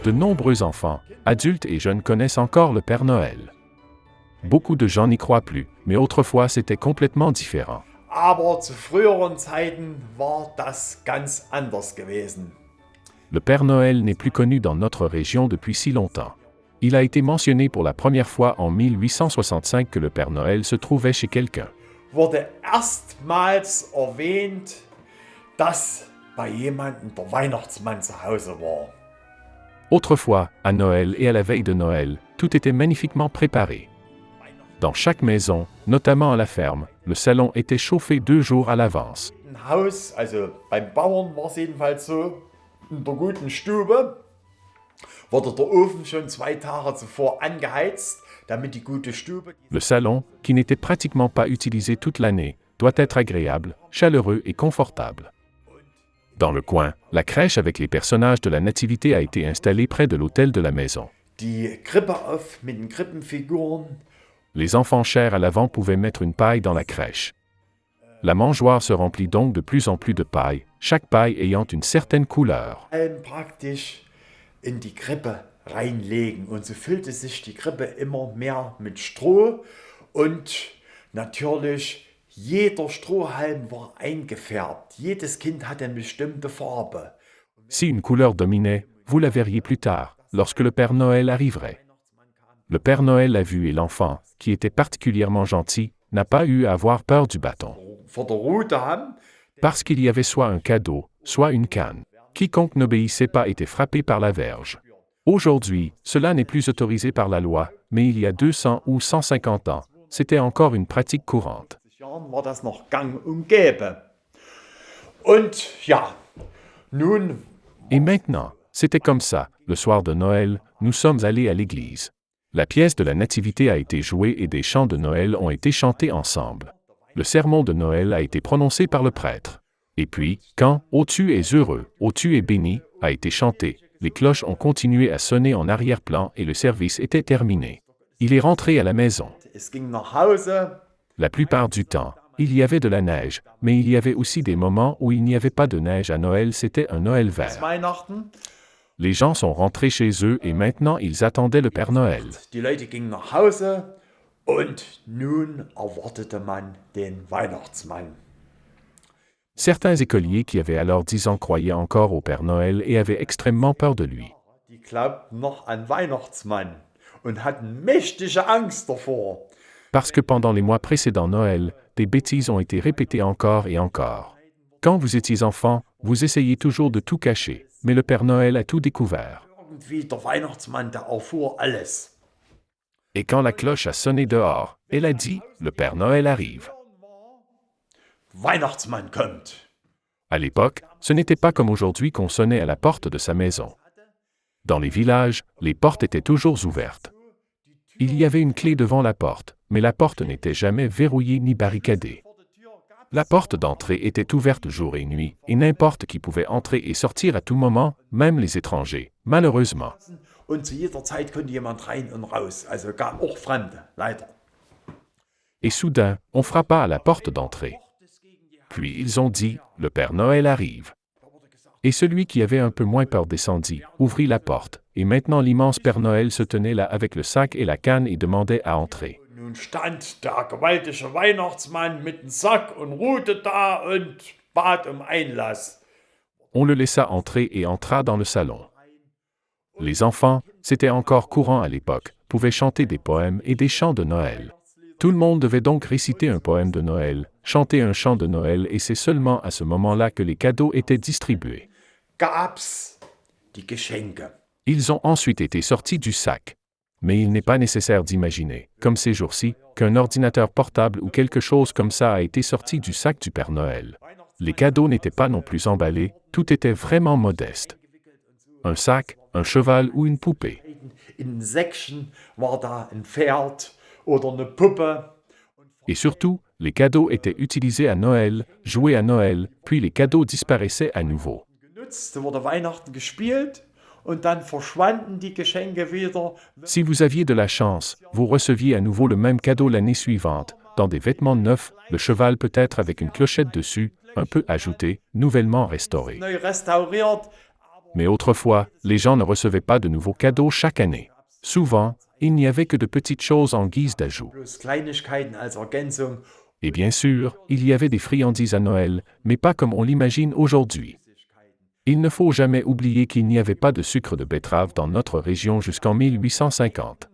De nombreux enfants, adultes et jeunes connaissent encore le Père Noël. Beaucoup de gens n'y croient plus, mais autrefois c'était complètement différent. Aber zu früheren Zeiten war das ganz anders gewesen. Le Père Noël n'est plus connu dans notre région depuis si longtemps. Il a été mentionné pour la première fois en 1865 que le Père Noël se trouvait chez quelqu'un. Wurde erstmals erwähnt, dass bei jemandem der Weihnachtsmann zu Hause war. Autrefois, à Noël et à la veille de Noël, tout était magnifiquement préparé. Dans chaque maison, notamment à la ferme, le salon était chauffé 2 jours à l'avance. Ein Haus, also beim Bauern war es jedenfalls so, in der guten Stube wurde der Ofen schon 2 Tage zuvor angeheizt, damit die gute Stube... Le salon, qui n'était pratiquement pas utilisé toute l'année, doit être agréable, chaleureux et confortable. Dans le coin, la crèche avec les personnages de la Nativité a été installée près de l'autel de la maison. Die Krippe auf mit den Krippenfiguren. Les enfants chers à l'avant pouvaient mettre une paille dans la crèche. La mangeoire se remplit donc de plus en plus de paille, chaque paille ayant une certaine couleur. Allen praktisch in die Krippe reinlegen. Und so füllte sich die Krippe immer mehr mit Stroh. Und natürlich, jeder Strohhalm war eingefärbt. Jedes Kind hatte eine bestimmte Farbe. Si une couleur dominait, vous la verriez plus tard, lorsque le Père Noël arriverait. Le Père Noël l'a vu et l'enfant, qui était particulièrement gentil, n'a pas eu à avoir peur du bâton. Vor der Rute haben, Parce qu'il y avait soit un cadeau, soit une canne. Quiconque n'obéissait pas était frappé par la verge. Aujourd'hui, cela n'est plus autorisé par la loi, mais il y a 200 ou 150 ans, c'était encore une pratique courante. Jahren war das noch gang und gäbe. Und ja, nun Et maintenant, c'était comme ça, le soir de Noël, nous sommes allés à l'église. La pièce de la Nativité a été jouée et des chants de Noël ont été chantés ensemble. Le sermon de Noël a été prononcé par le prêtre. Et puis, quand « Ô tu es heureux, ô tu es béni » a été chanté, les cloches ont continué à sonner en arrière-plan et le service était terminé. Il est rentré à la maison. es ging nach Hause. La plupart du temps, il y avait de la neige, mais il y avait aussi des moments où il n'y avait pas de neige à Noël, c'était un Noël vert. Weihnachten. Les gens sont rentrés chez eux et maintenant ils attendaient le Père Noël. Die Leute gingen nach Hause und nun erwartete man den Weihnachtsmann. Certains écoliers qui avaient alors 10 ans croyaient encore au Père Noël et avaient extrêmement peur de lui. Die glaubten noch an Weihnachtsmann und hatten mächtige Angst davor. Parce que pendant les mois précédant Noël, des bêtises ont été répétées encore et encore. Quand vous étiez enfant, vous essayez toujours de tout cacher, mais le Père Noël a tout découvert. Irgendwie der Weihnachtsmann, der erfuhr alles. Et quand la cloche a sonné dehors, elle a dit « Le Père Noël arrive ». Weihnachtsmann kommt. À l'époque, ce n'était pas comme aujourd'hui qu'on sonnait à la porte de sa maison. Dans les villages, les portes étaient toujours ouvertes. Il y avait une clé devant la porte, mais la porte n'était jamais verrouillée ni barricadée. La porte d'entrée était ouverte jour et nuit, et n'importe qui pouvait entrer et sortir à tout moment, même les étrangers, malheureusement. Und zu jeder Zeit konnte jemand rein und raus, also gar auch Fremde, leider. Et soudain, on frappa à la porte d'entrée. Puis ils ont dit « Le Père Noël arrive ». Et celui qui avait un peu moins peur descendit, ouvrit la porte, et maintenant l'immense Père Noël se tenait là avec le sac et la canne et demandait à entrer. Nun stand der gewaltige Weihnachtsmann mit dem Sack und ruhte da und bat Einlass. On le laissa entrer et entra dans le salon. Les enfants, c'était encore courant à l'époque, pouvaient chanter des poèmes et des chants de Noël. Tout le monde devait donc réciter un poème de Noël, chanter un chant de Noël et c'est seulement à ce moment-là que les cadeaux étaient distribués. Gab's die Geschenke. Ils ont ensuite été sortis du sac. Mais il n'est pas nécessaire d'imaginer, comme ces jours-ci, qu'un ordinateur portable ou quelque chose comme ça a été sorti du sac du Père Noël. Les cadeaux n'étaient pas non plus emballés, tout était vraiment modeste. Un sac, un cheval ou une poupée. In Säckchen war da ein Pferd oder eine Puppe. Et surtout, les cadeaux étaient utilisés à Noël, joués à Noël, puis les cadeaux disparaissaient à nouveau. Genutzt, wurde Weihnachten gespielt und dann verschwanden die Geschenke wieder. Si vous aviez de la chance, vous receviez à nouveau le même cadeau l'année suivante, dans des vêtements neufs, le cheval peut-être avec une clochette dessus, un peu ajouté, nouvellement restauré. Neu restauriert. Mais autrefois, les gens ne recevaient pas de nouveaux cadeaux chaque année. Souvent, il n'y avait que de petites choses en guise d'ajout. Bloß Kleinigkeiten als Ergänzung. Et bien sûr, il y avait des friandises à Noël, mais pas comme on l'imagine aujourd'hui. Il ne faut jamais oublier qu'il n'y avait pas de sucre de betterave dans notre région jusqu'en 1850.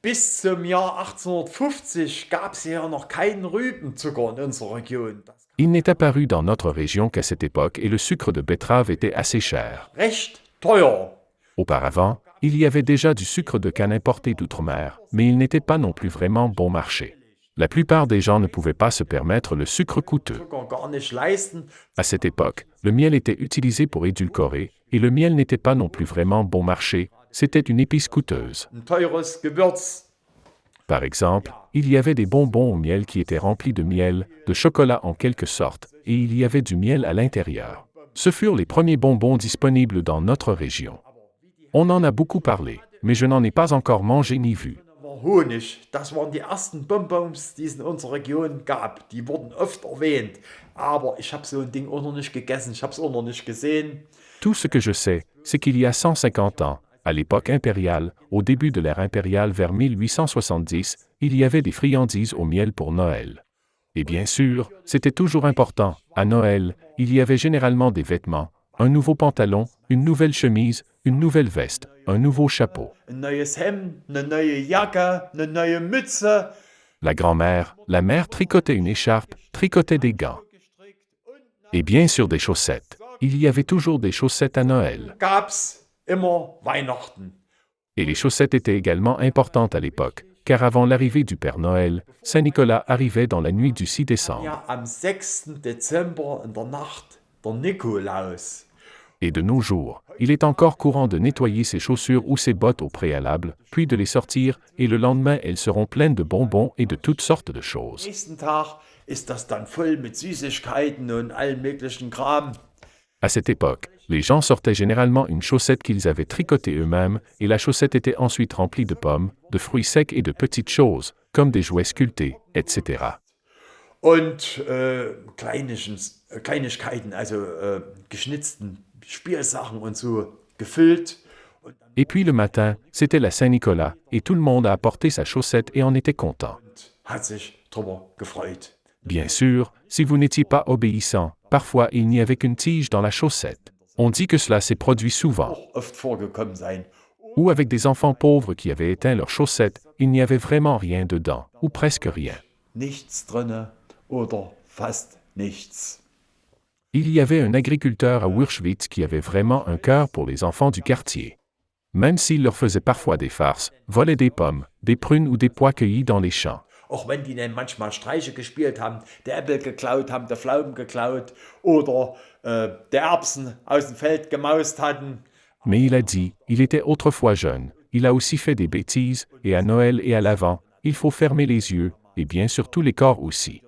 Bis zum Jahr 1850 gab es hier noch keinen Rübenzucker in unserer Region. Il n'est apparu dans notre région qu'à cette époque et le sucre de betterave était assez cher. Recht teuer. Auparavant, il y avait déjà du sucre de canne importé d'outre-mer, mais il n'était pas non plus vraiment bon marché. La plupart des gens ne pouvaient pas se permettre le sucre coûteux. Zucker gar nicht leisten. À cette époque, le miel était utilisé pour édulcorer, et le miel n'était pas non plus vraiment bon marché, c'était une épice coûteuse. Ein teures Gewürz. Par exemple, il y avait des bonbons au miel qui étaient remplis de miel, de chocolat en quelque sorte, et il y avait du miel à l'intérieur. Ce furent les premiers bonbons disponibles dans notre région. On en a beaucoup parlé, mais je n'en ai pas encore mangé ni vu. War Honig. Das waren die ersten Bonbons, die es in unserer Region gab. Die wurden oft erwähnt. Aber ich habe so ein Ding auch noch nicht gegessen. Ich habe es auch noch nicht gesehen. Tout ce que je sais, c'est qu'il y a 150 ans, à l'époque impériale, au début de l'ère impériale vers 1870, il y avait des friandises au miel pour Noël. Et bien sûr, c'était toujours important, à Noël, il y avait généralement des vêtements, un nouveau pantalon, une nouvelle chemise, une nouvelle veste, un nouveau chapeau. Ein neues Hemd, eine neue Jacke, eine neue Mütze. La grand-mère, la mère tricotait une écharpe, tricotait des gants. Et bien sûr des chaussettes. Il y avait toujours des chaussettes à Noël. Gab's immer Weihnachten. Et les chaussettes étaient également importantes à l'époque, car avant l'arrivée du Père Noël, Saint-Nicolas arrivait dans la nuit du 6 décembre. Ja, am 6. Dezember in der Nacht der Nikolaus. Et de nos jours, il est encore courant de nettoyer ses chaussures ou ses bottes au préalable, puis de les sortir, et le lendemain elles seront pleines de bonbons et de toutes sortes de choses. Nächsten Tag ist das dann voll mit Süßigkeiten und allem möglichen Kram. À cette époque, les gens sortaient généralement une chaussette qu'ils avaient tricotée eux-mêmes, et la chaussette était ensuite remplie de pommes, de fruits secs et de petites choses, comme des jouets sculptés, etc. Und Kleinigkeiten, also geschnitzten Spielsachen und so gefüllt. Et puis le matin, c'était la Saint-Nicolas, et tout le monde a apporté sa chaussette et en était content. Hat sich drüber gefreut. Bien sûr, si vous n'étiez pas obéissant, parfois il n'y avait qu'une tige dans la chaussette. On dit que cela s'est produit souvent. Auch oft vorgekommen sein. Ou avec des enfants pauvres qui avaient éteint leurs chaussettes, il n'y avait vraiment rien dedans, ou presque rien. Nichts drinne oder fast nichts. Il y avait un agriculteur à Wurschwitz qui avait vraiment un cœur pour les enfants du quartier. Même s'il leur faisait parfois des farces, volait des pommes, des prunes ou des pois cueillis dans les champs. Auch wenn die dann manchmal Streiche gespielt haben, der Äpfel geklaut haben, der Pflaumen geklaut oder der Erbsen aus dem Feld gemaust hatten. Mais il a dit, il était autrefois jeune, il a aussi fait des bêtises, et à Noël et à l'Avent, il faut fermer les yeux, et bien sûr tous les corps aussi.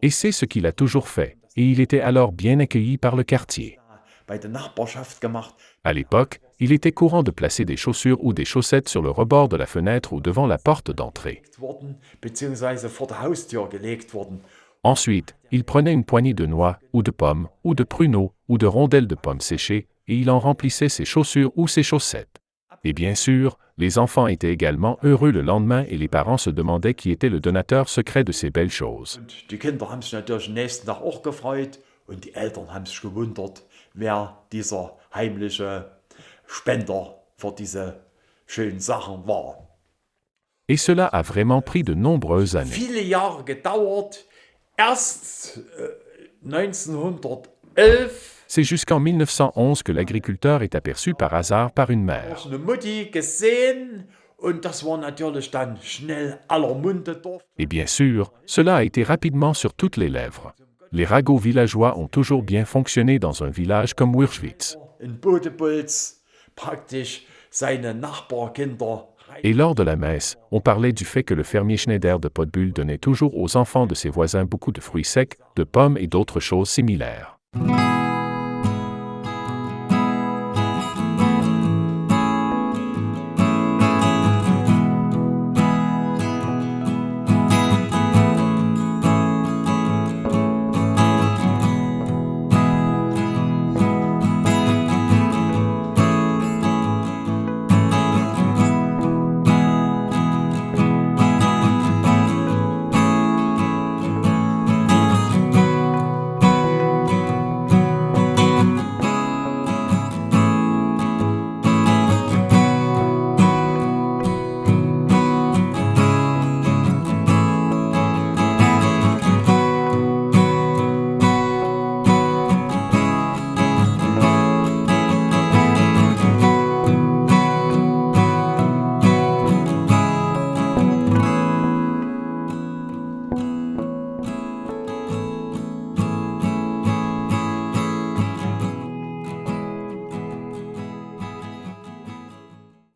Et c'est ce qu'il a toujours fait, et il était alors bien accueilli par le quartier. Bei der Nachbarschaft gemacht. À l'époque, il était courant de placer des chaussures ou des chaussettes sur le rebord de la fenêtre ou devant la porte d'entrée. Worden, beziehungsweise vor der Haustür gelegt worden. Ensuite, il prenait une poignée de noix, ou de pommes, ou de pruneaux, ou de rondelles de pommes séchées, et il en remplissait ses chaussures ou ses chaussettes. Et bien sûr, les enfants étaient également heureux le lendemain et les parents se demandaient qui était le donateur secret de ces belles choses. Und die Kinder haben sich natürlich am nächsten Tag auch gefreut und die Eltern haben sich gewundert, wer dieser heimliche Spender für diese schönen Sachen war. Et cela a vraiment pris de nombreuses années. Viele Jahre gedauert. Erst 1911 C'est jusqu'en 1911 que l'agriculteur est aperçu par hasard par une mère. habe ich eine Mutti gesehen und das war natürlich dann schnell aller Munde Dorf. Et bien sûr, cela a été rapidement sur toutes les lèvres. Les ragots villageois ont toujours bien fonctionné dans un village comme Wurschwitz. In Bodebolz praktisch seine Nachbarkinder. Et lors de la messe, on parlait du fait que le fermier Schneider de Potbull donnait toujours aux enfants de ses voisins beaucoup de fruits secs, de pommes et d'autres choses similaires.